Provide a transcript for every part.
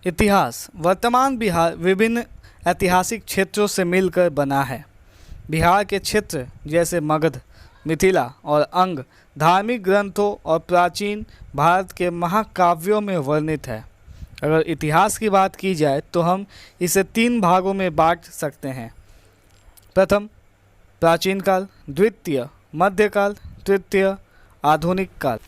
इतिहास। वर्तमान बिहार विभिन्न ऐतिहासिक क्षेत्रों से मिलकर बना है। बिहार के क्षेत्र जैसे मगध, मिथिला और अंग धार्मिक ग्रंथों और प्राचीन भारत के महाकाव्यों में वर्णित है। अगर इतिहास की बात की जाए तो हम इसे 3 भागों में बांट सकते हैं। प्रथम प्राचीन काल, द्वितीय मध्यकाल, तृतीय आधुनिक काल।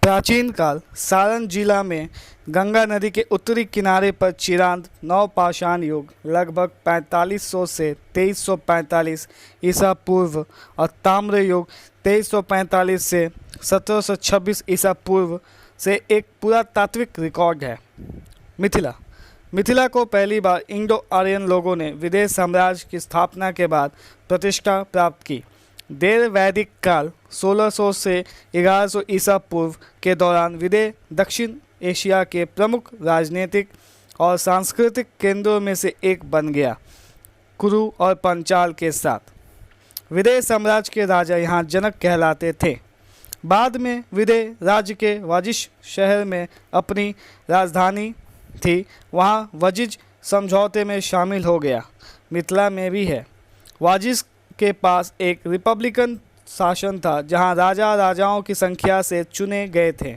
प्राचीन काल सारण जिला में गंगा नदी के उत्तरी किनारे पर चिरांद नवपाषाण युग लगभग 4500 से 2345 ईसा पूर्व और ताम्र युग 2345 से 1726 ईसा पूर्व से एक पुरातात्विक रिकॉर्ड है। मिथिला को पहली बार इंडो आर्यन लोगों ने विदेह साम्राज्य की स्थापना के बाद प्रतिष्ठा प्राप्त की। देर वैदिक काल 1600 से 1100 ईसा पूर्व के दौरान विदेह दक्षिण एशिया के प्रमुख राजनीतिक और सांस्कृतिक केंद्रों में से एक बन गया। कुरु और पंचाल के साथ विदेह साम्राज्य के राजा यहाँ जनक कहलाते थे। बाद में विदेह राज्य के वाजिश शहर में अपनी राजधानी थी, वहाँ वजिज समझौते में शामिल हो गया। मिथिला में भी है। वाजिश के पास एक रिपब्लिकन शासन था जहां राजाओं की संख्या से चुने गए थे।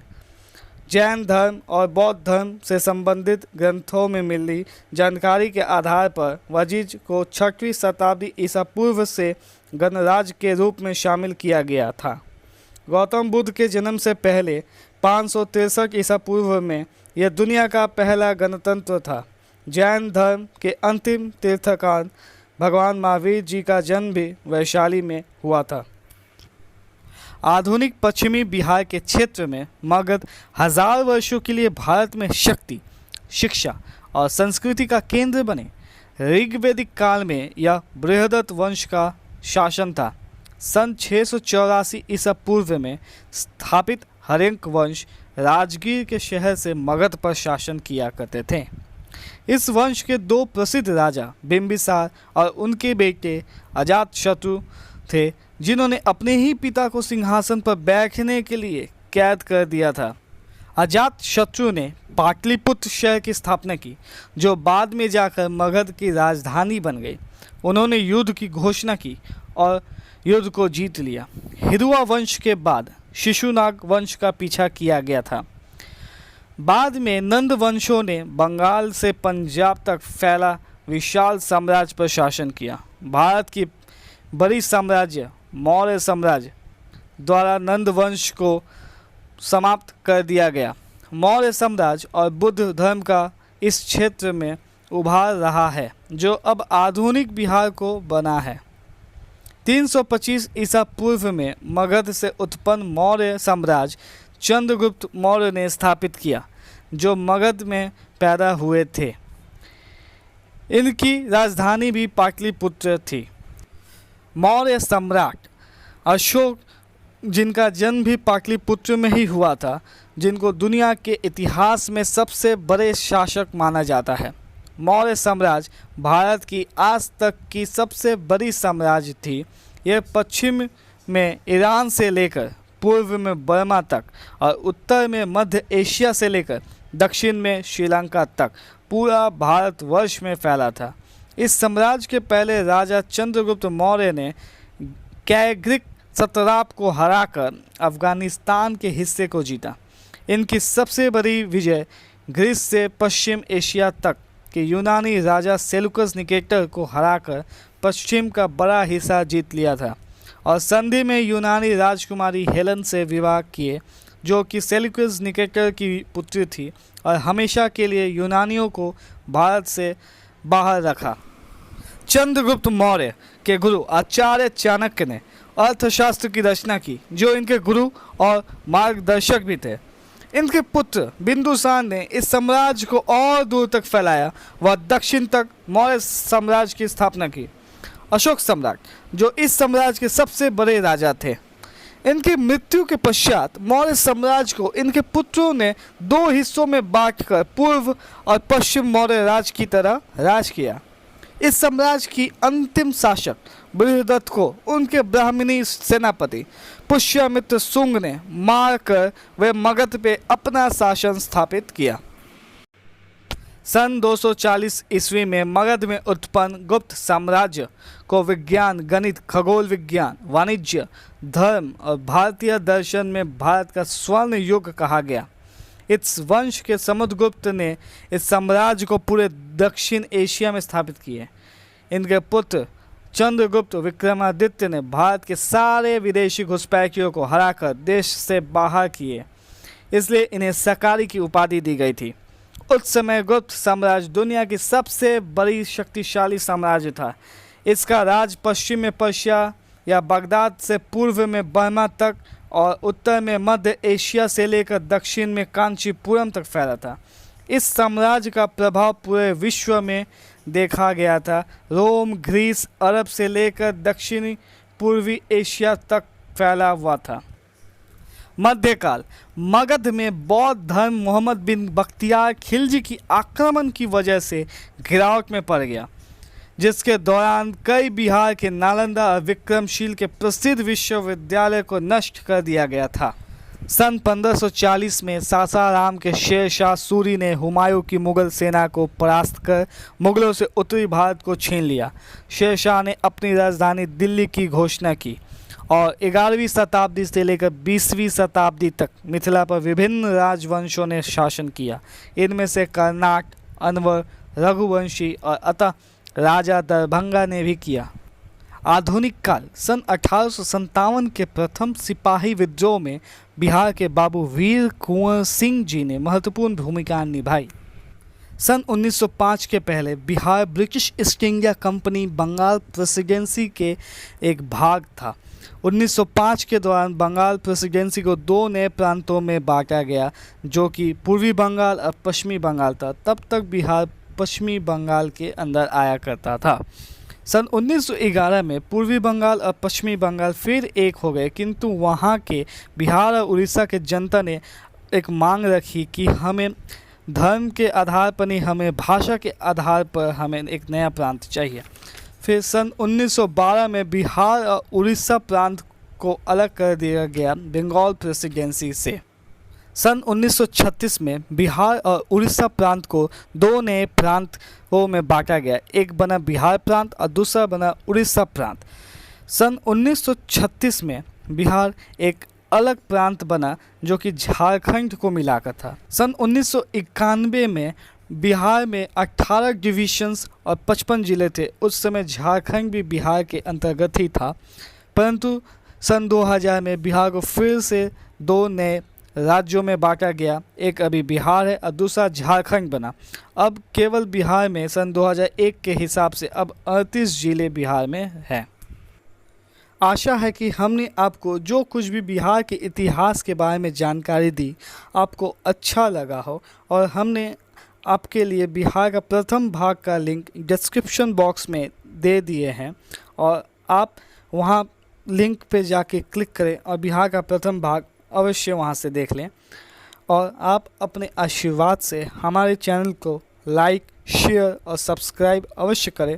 जैन धर्म और बौद्ध धर्म से संबंधित ग्रंथों में मिली जानकारी के आधार पर वजिज को 6वीं शताब्दी ईसा पूर्व से गणराज्य के रूप में शामिल किया गया था। गौतम बुद्ध के जन्म से पहले 563 ईसा पूर्व में यह दुनिया का पहला गणतंत्र था। जैन धर्म के अंतिम तीर्थंकर भगवान महावीर जी का जन्म भी वैशाली में हुआ था। आधुनिक पश्चिमी बिहार के क्षेत्र में मगध हजार वर्षों के लिए भारत में शक्ति, शिक्षा और संस्कृति का केंद्र बने। ऋग्वेदिक काल में यह बृहदत्त वंश का शासन था। सन 684 ईसा पूर्व में स्थापित हर्यक वंश राजगीर के शहर से मगध पर शासन किया करते थे। इस वंश के 2 प्रसिद्ध राजा बिंबिसार और उनके बेटे अजातशत्रु थे, जिन्होंने अपने ही पिता को सिंहासन पर बैठने के लिए कैद कर दिया था। अजातशत्रु ने पाटलिपुत्र शहर की स्थापना की, जो बाद में जाकर मगध की राजधानी बन गई। उन्होंने युद्ध की घोषणा की और युद्ध को जीत लिया। हिरुआ वंश के बाद शिशुनाग वंश का पीछा किया गया था। बाद में नंद वंशों ने बंगाल से पंजाब तक फैला विशाल साम्राज्य पर शासन किया। भारत की बड़ी साम्राज्य मौर्य साम्राज्य द्वारा नंद वंश को समाप्त कर दिया गया। मौर्य साम्राज्य और बुद्ध धर्म का इस क्षेत्र में उभार रहा है, जो अब आधुनिक बिहार को बना है। 325 ईसा पूर्व में मगध से उत्पन्न मौर्य साम्राज्य चंद्रगुप्त मौर्य ने स्थापित किया, जो मगध में पैदा हुए थे। इनकी राजधानी भी पाटलिपुत्र थी। मौर्य सम्राट अशोक, जिनका जन्म भी पाटलिपुत्र में ही हुआ था, जिनको दुनिया के इतिहास में सबसे बड़े शासक माना जाता है। मौर्य साम्राज्य भारत की आज तक की सबसे बड़ी साम्राज्य थी। यह पश्चिम में ईरान से लेकर पूर्व में बर्मा तक और उत्तर में मध्य एशिया से लेकर दक्षिण में श्रीलंका तक पूरा भारतवर्ष में फैला था। इस साम्राज्य के पहले राजा चंद्रगुप्त मौर्य ने कैग्रिक सत्राप को हराकर अफगानिस्तान के हिस्से को जीता। इनकी सबसे बड़ी विजय ग्रीस से पश्चिम एशिया तक के यूनानी राजा सेलुकस निकेटर को हराकर पश्चिम का बड़ा हिस्सा जीत लिया था और संधि में यूनानी राजकुमारी हेलन से विवाह किए, जो कि सेल्यूकस निकेटर की पुत्री थी, और हमेशा के लिए यूनानियों को भारत से बाहर रखा। चंद्रगुप्त मौर्य के गुरु आचार्य चाणक्य ने अर्थशास्त्र की रचना की, जो इनके गुरु और मार्गदर्शक भी थे। इनके पुत्र बिंदुसार ने इस साम्राज्य को और दूर तक फैलाया व दक्षिण तक मौर्य साम्राज्य की स्थापना की। अशोक सम्राट, जो इस साम्राज्य के सबसे बड़े राजा थे, इनकी मृत्यु के पश्चात मौर्य साम्राज्य को इनके पुत्रों ने 2 हिस्सों में बांटकर पूर्व और पश्चिम मौर्य राज की तरह राज किया। इस साम्राज्य की अंतिम शासक बृहदत्त को उनके ब्राह्मणी सेनापति पुष्यमित्र शुंग ने मारकर वे मगध पे अपना शासन स्थापित किया। सन 240 ईस्वी में मगध में उत्पन्न गुप्त साम्राज्य को विज्ञान, गणित, खगोल विज्ञान, वाणिज्य, धर्म और भारतीय दर्शन में भारत का स्वर्ण युग कहा गया। इस वंश के समुद्रगुप्त ने इस साम्राज्य को पूरे दक्षिण एशिया में स्थापित किए। इनके पुत्र चंद्रगुप्त विक्रमादित्य ने भारत के सारे विदेशी घुसपैठियों को हराकर देश से बाहर किए, इसलिए इन्हें सकारी की उपाधि दी गई थी। उस समय गुप्त साम्राज्य दुनिया की सबसे बड़ी शक्तिशाली साम्राज्य था। इसका राज पश्चिम में पर्शिया या बगदाद से पूर्व में बर्मा तक और उत्तर में मध्य एशिया से लेकर दक्षिण में कांचीपुरम तक फैला था। इस साम्राज्य का प्रभाव पूरे विश्व में देखा गया था। रोम, ग्रीस, अरब से लेकर दक्षिणी पूर्वी एशिया तक फैला हुआ था। मध्यकाल मगध में बौद्ध धर्म मोहम्मद बिन बख्तियार खिलजी की आक्रमण की वजह से गिरावट में पड़ गया, जिसके दौरान कई बिहार के नालंदा और विक्रमशील के प्रसिद्ध विश्वविद्यालय को नष्ट कर दिया गया था। सन 1540 में सासाराम के शेर शाह सूरी ने हुमायूं की मुगल सेना को परास्त कर मुगलों से उत्तरी भारत को छीन लिया। शेर शाह ने अपनी राजधानी दिल्ली की घोषणा की और 11वीं शताब्दी से लेकर 20वीं शताब्दी तक मिथिला पर विभिन्न राजवंशों ने शासन किया। इनमें से कर्नाट, अनवर, रघुवंशी और अतः राजा दरभंगा ने भी किया। आधुनिक काल सन 1857 के प्रथम सिपाही विद्रोह में बिहार के बाबू वीर कुंवर सिंह जी ने महत्वपूर्ण भूमिका निभाई। सन 1905 के पहले Bihar British East India Company Bengal Presidency के एक भाग था। 1905 के दौरान बंगाल प्रेसिडेंसी को दो नए प्रांतों में बांटा गया, जो कि पूर्वी बंगाल और पश्चिमी बंगाल था। तब तक बिहार पश्चिमी बंगाल के अंदर आया करता था। सन 1911 में पूर्वी बंगाल और पश्चिमी बंगाल फिर एक हो गए, किंतु वहाँ के बिहार और उड़ीसा के जनता ने एक मांग रखी कि हमें धर्म के आधार पर नहीं, हमें भाषा के आधार पर हमें एक नया प्रांत चाहिए। फिर सन 1912 में बिहार और उड़ीसा प्रांत को अलग कर दिया गया बंगाल प्रेसिडेंसी से। सन 1936 में बिहार और उड़ीसा प्रांत को दो नए प्रांतों में बांटा गया। एक बना बिहार प्रांत और दूसरा बना उड़ीसा प्रांत। सन 1936 में बिहार एक अलग प्रांत बना जो कि झारखंड को मिलाकर था। सन 1991 में बिहार में 18 डिविजन्स और 55 जिले थे। उस समय झारखंड भी बिहार के अंतर्गत ही था, परंतु सन 2000 में बिहार को फिर से दो नए राज्यों में बांटा गया। एक अभी बिहार है और दूसरा झारखंड बना। अब केवल बिहार में सन 2001 के हिसाब से अब 38 जिले बिहार में हैं। आशा है कि हमने आपको जो कुछ भी बिहार के इतिहास के बारे में जानकारी दी आपको अच्छा लगा हो, और हमने आपके लिए बिहार का प्रथम भाग का लिंक डिस्क्रिप्शन बॉक्स में दे दिए हैं, और आप वहां लिंक पे जाके क्लिक करें और बिहार का प्रथम भाग अवश्य वहां से देख लें। और आप अपने आशीर्वाद से हमारे चैनल को लाइक, शेयर और सब्सक्राइब अवश्य करें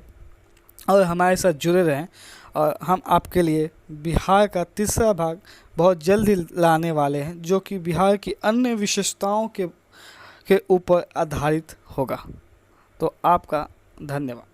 और हमारे साथ जुड़े रहें। और हम आपके लिए बिहार का तीसरा भाग बहुत जल्द ही लाने वाले हैं, जो कि बिहार की अन्य विशेषताओं के ऊपर आधारित होगा। तो आपका धन्यवाद।